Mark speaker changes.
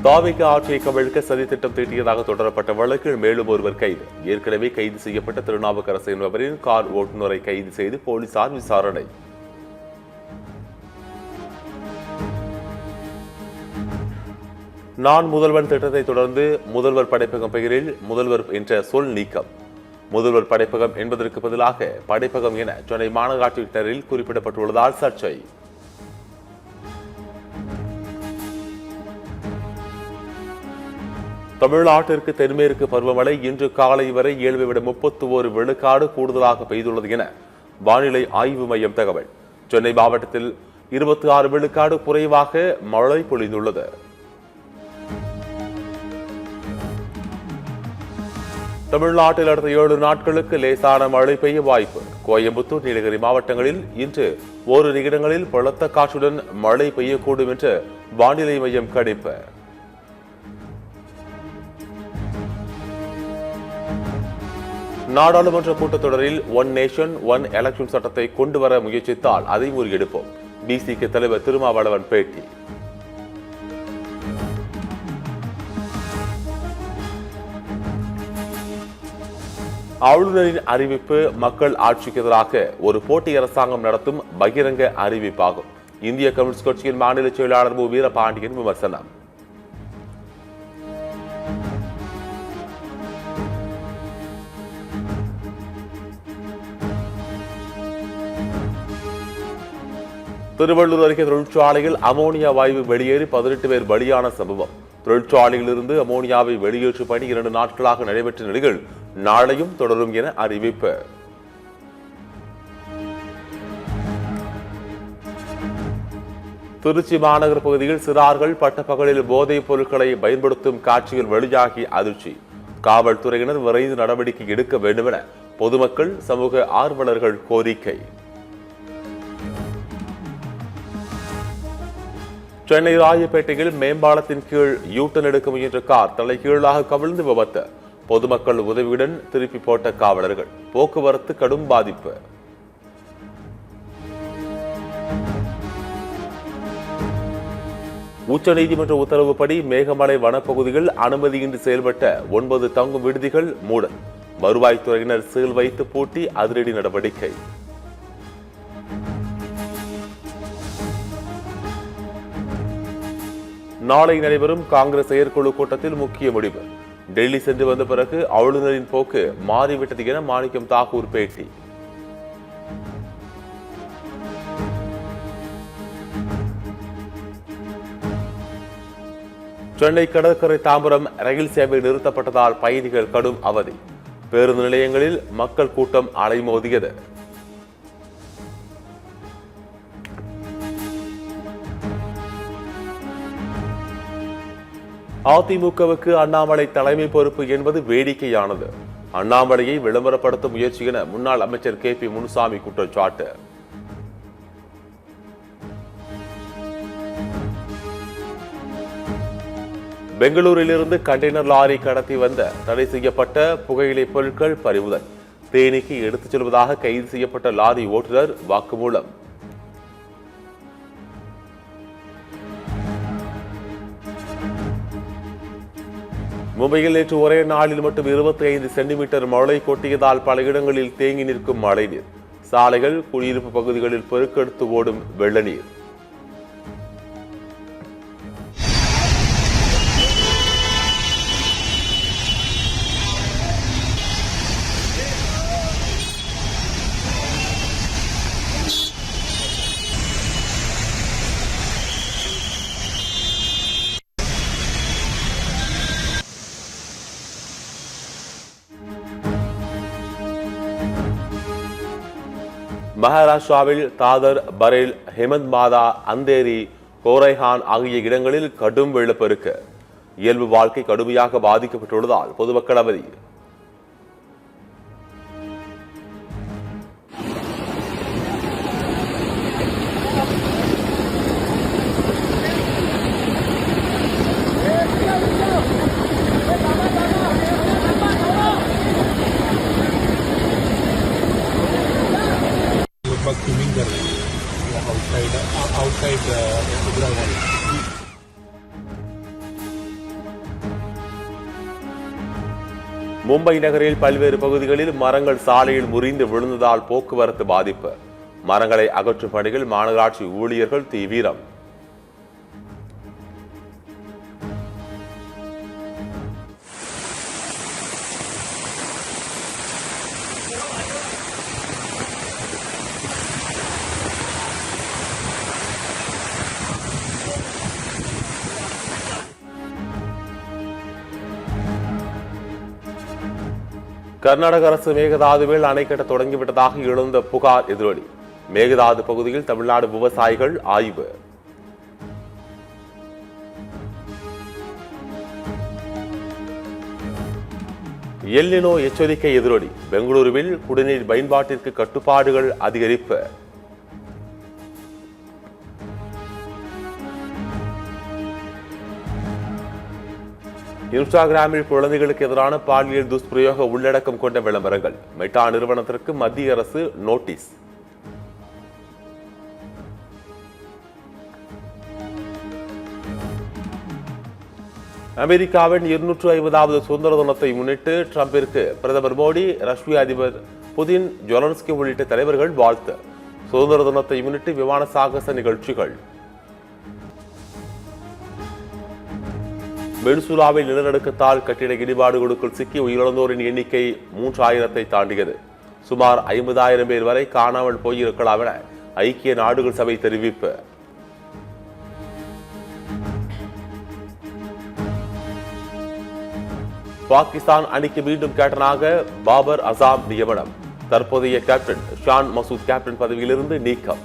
Speaker 1: தாவிக ஆட்சியை கவிழ்க்க சதித்திட்டம் தீட்டியதாக தொடரப்பட்ட வழக்கில் மேலும் ஒருவர் கைது. ஏற்கனவே கைது செய்யப்பட்ட திருநாவுக்கரசு என்பவரின் கார் ஓட்டுநரை கைது செய்து போலீசார் விசாரணை. நான் முதல்வன் திட்டத்தை தொடர்ந்து முதல்வர் படைப்பகம் பெயரில் முதல்வர் என்ற சொல் நீக்கம். முதல்வர் படைப்பகம் என்பதற்கு பதிலாக படைப்பகம் என சென்னை மாநகராட்சியினரில் குறிப்பிடப்பட்டுள்ளதால் சர்ச்சை. தமிழ்நாட்டிற்கு தென்மேற்கு பருவமழை இன்று காலை வரை இயல்பை விட 31 விழுக்காடு கூடுதலாக பெய்துள்ளது என வானிலை ஆய்வு மையம் தகவல். சென்னை மாவட்டத்தில் 26 விழுக்காடு குறைவாக மழை பொழிந்துள்ளது. தமிழ்நாட்டில் அடுத்த 7 நாட்களுக்கு லேசான மழை பெய்ய வாய்ப்பு. கோயம்புத்தூர், நீலகிரி மாவட்டங்களில் இன்று ஓரிரு இடங்களில் பலத்த காற்றுடன் மழை பெய்யக்கூடும் என்று வானிலை மையம் கணிப்பு. நாடாளுமன்ற கூட்டத்தொடரில் ஒன் நேஷன் ஒன் எலெக்ஷன் சட்டத்தை கொண்டு வர முயற்சித்தால் அதை முறியெடுப்போம். பிசிக தலைவர் திருமாவளவன் பேட்டி. ஆளுநரின் அறிவிப்பு மக்கள் ஆட்சிக்கு எதிராக ஒரு போட்டி அரசாங்கம் நடத்தும் பகிரங்க அறிவிப்பாகும். இந்திய கம்யூனிஸ்ட் கட்சியின் மாநில செயலாளர் மு. வீரபாண்டியன் விமர்சனம். திருவள்ளூர் அருகே தொழிற்சாலையில் அமோனியா வாயு வெளியேறி 18 பேர் பலியான சம்பவம். தொழிற்சாலையில் இருந்து அமோனியாவை வெளியேற்றும் பணி 2 நாட்களாக நடைபெற்ற நிலையில் நாளையும் தொடரும் என அறிவிப்பு. திருச்சி மாநகர பகுதியில் சிறார்கள் பட்டப்பகலில் போதைப் பொருட்களை பயன்படுத்தும் காட்சிகள் வெளியாகி அதிர்ச்சி. காவல்துறையினர் விரைந்து நடவடிக்கை எடுக்க வேண்டும் என பொதுமக்கள், சமூக ஆர்வலர்கள் கோரிக்கை. சென்னை ராயப்பேட்டையில் மேம்பாலத்தின் கீழ் யூட்டன் எடுக்க முயன்ற கார் தலைகீழாக கவிழ்ந்து விபத்து. பொதுமக்கள் உதவியுடன் திருப்பி போட்ட காவலர்கள். போக்குவரத்து கடும் பாதிப்பு. உச்சநீதிமன்ற உத்தரவுப்படி மேகமலை வனப்பகுதியில் அனுமதியின்றி செயல்பட்ட 9 தங்கும் விடுதிகள் மூடல். வருவாய்த்துறையினர் சீல் வைத்து பூட்டி அதிரடி நடவடிக்கை. நாளை நடைபெறும் காங்கிரஸ் செயற்குழு கூட்டத்தில் முக்கிய முடிவு. டெல்லி சென்று வந்த பிறகு ஆளுநரின் போக்கு மாறிவிட்டது என மாணிக்கம் தாக்கூர் பேட்டி. சென்னை கடற்கரை தாம்பரம் ரயில் சேவை நிறுத்தப்பட்டதால் பயணிகள் கடும் அவதி. பேருந்து நிலையங்களில் மக்கள் கூட்டம் அலைமோதியது. அதிமுகவுக்கு அண்ணாமலை தலைமை பொறுப்பு என்பது வேடிக்கையானது. அண்ணாமலையை விளம்பரப்படுத்தும் முயற்சி என முன்னாள் அமைச்சர் KP முனுசாமி குற்றச்சாட்டு. பெங்களூரிலிருந்து கண்டெய்னர் லாரி கடத்தி வந்த தடை செய்யப்பட்ட புகையிலை பொருட்கள் பறிமுதல். தேனிக்கு எடுத்துச் செல்வதாக கைது செய்யப்பட்ட லாரி ஓட்டுநர் வாக்குமூலம். மும்பையில் நேற்று ஒரே நாளில் மட்டும் 25 சென்டிமீட்டர் மழை கொட்டியதால் பல இடங்களில் தேங்கி நிற்கும் மழைநீர். சாலைகள், குடியிருப்பு பகுதிகளில் பெருக்கெடுத்து ஓடும் வெள்ள நீர். மகாராஷ்டிராவில் தாதர், பரேல், ஹேமந்த் மாதா, அந்தேரி, கோரைஹான் ஆகிய இடங்களில் கடும் வெள்ளப்பெருக்கு. இயல்பு வாழ்க்கை கடுமையாக பாதிக்கப்பட்டுள்ளதால் பொதுமக்கள் அவதி.
Speaker 2: स्विमिंग कर रहे हैं आउटसाइड
Speaker 1: மும்பை நகரில் பல்வேறு பகுதிகளில் மரங்கள் சாலையில் முறிந்து விழுந்ததால் போக்குவரத்து பாதிப்பு. மரங்களை அகற்றும் பணிகள் மாநகராட்சி ஊழியர்கள் தீவிரம். கர்நாடக அரசு மேகதாதுவில் அணை கட்ட தொடங்கிவிட்டதாக எழுந்த புகார் எதிரொலி. மேகதாது பகுதியில் தமிழ்நாடு விவசாயிகள் ஆய்வு. எல் நினோ எச்சரிக்கை எதிரொலி. பெங்களூருவில் குடிநீர் பயன்பாட்டிற்கு கட்டுப்பாடுகள் அதிகரிப்பு. இன்ஸ்டாகிராமில் குழந்தைகளுக்கு எதிரான பாலியல் துஷ்பிரயோக உள்ளடக்கம் கொண்ட விளம்பரங்கள். மெட்டா நிறுவனத்திற்கு மத்திய அரசு நோட்டீஸ். அமெரிக்காவின் 250வது சுதந்திர தினத்தை முன்னிட்டு டிரம்பிற்கு பிரதமர் மோடி, ரஷ்ய அதிபர் புதின், ஜெலன்ஸ்கி உள்ளிட்ட தலைவர்கள் வாழ்த்து. சுதந்திர தினத்தை முன்னிட்டு விமான சாகச நிகழ்ச்சிகள். வெனிசுலாவில் நிலநடுக்கத்தால் கட்டிட இடிபாடுகளுக்குள் சிக்கி உயிரிழந்தோரின் எண்ணிக்கை 3000-ஐ தாண்டியது. சுமார் 50,000 பேர் வரை காணாமல் போயிருக்கலாம் என ஐக்கிய நாடுகள் சபை தெரிவிப்பு. பாகிஸ்தான் அணிக்கு மீண்டும் கேப்டனாக பாபர் அசாம் நியமனம். தற்போதைய கேப்டன் ஷான் மசூத் கேப்டன் பதவியிலிருந்து நீக்கம்.